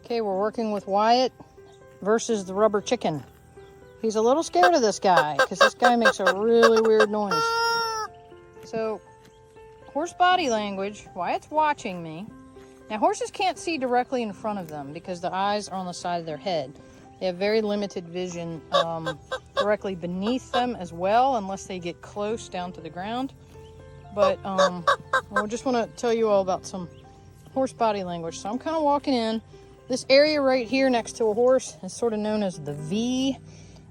Okay, we're working with Wyatt versus the rubber chicken. He's a little scared of this guy because this guy makes a really weird noise. So, horse body language, Wyatt's watching me. Now, horses can't see directly in front of them because the eyes are on the side of their head. They have very limited vision directly beneath them as well, unless they get close down to the ground. But I just want to tell you all about some horse body language. So I'm kind of walking in. This area right here next to a horse is sort of known as the V.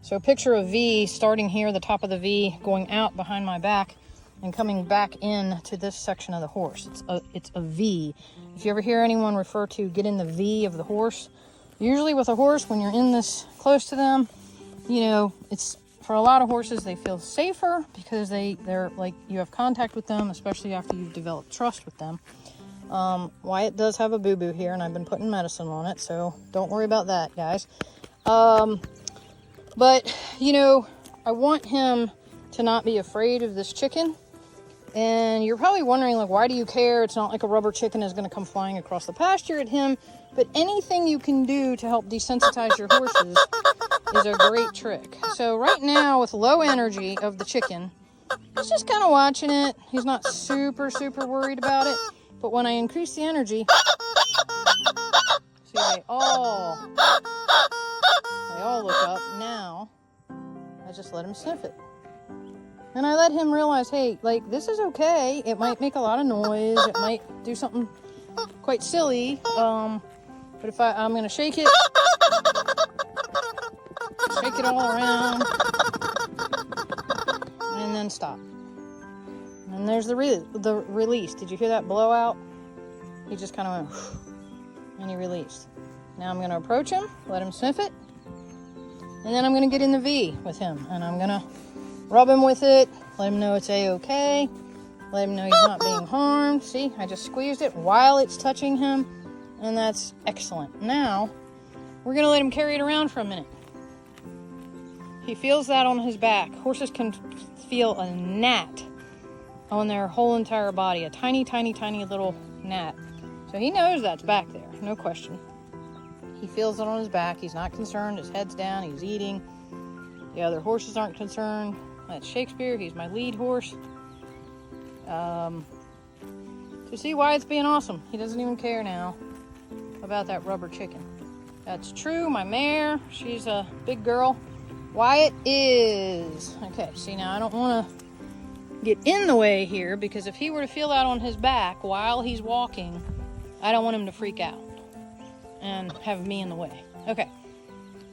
So picture a V starting here, the top of the V, going out behind my back and coming back in to this section of the horse. It's a V. If you ever hear anyone refer to get in the V of the horse, usually with a horse, when you're in this close to them, you know, it's for a lot of horses, they feel safer because they're like, you have contact with them, especially after you've developed trust with them. Wyatt does have a boo-boo here, and I've been putting medicine on it, so don't worry about that, guys. But, you know, I want him to not be afraid of this chicken. And you're probably wondering, like, why do you care? It's not like a rubber chicken is going to come flying across the pasture at him. But anything you can do to help desensitize your horses is a great trick. So right now, with low energy of the chicken, he's just kind of watching it. He's not super worried about it. But when I increase the energy, see, they all look up. Now, I just let him sniff it. And I let him realize, hey, like, this is okay. It might make a lot of noise. It might do something quite silly. But if I'm going to shake it all around, and then stop. And there's the release. Did you hear that blowout? He just kind of went, and he released. Now I'm going to approach him, let him sniff it, and then I'm going to get in the V with him, and I'm going to rub him with it, let him know it's a-okay, let him know he's not being harmed. See, I just squeezed it while it's touching him, and that's excellent. Now, we're going to let him carry it around for a minute. He feels that on his back. Horses can feel a gnat on their whole entire body, a tiny little gnat. So he knows that's back there, no question. He feels it on his back. He's not concerned. His head's down. He's eating. The other horses aren't concerned. That's Shakespeare. He's my lead horse. To see why it's being awesome. He doesn't even care now about that rubber chicken. That's true. My mare, she's a big girl. Wyatt is. Okay, see, now I don't want to get in the way here, because if he were to feel that on his back while he's walking, I don't want him to freak out and have me in the way. Okay,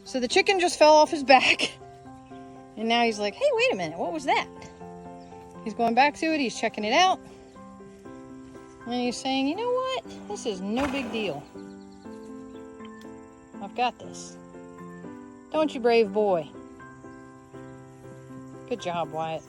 so the chicken just fell off his back, and now he's like, hey, wait a minute, what was that? He's going back to it, he's checking it out, and he's saying, you know what, this is no big deal. I've got this. Don't you, brave boy? Good job, Wyatt.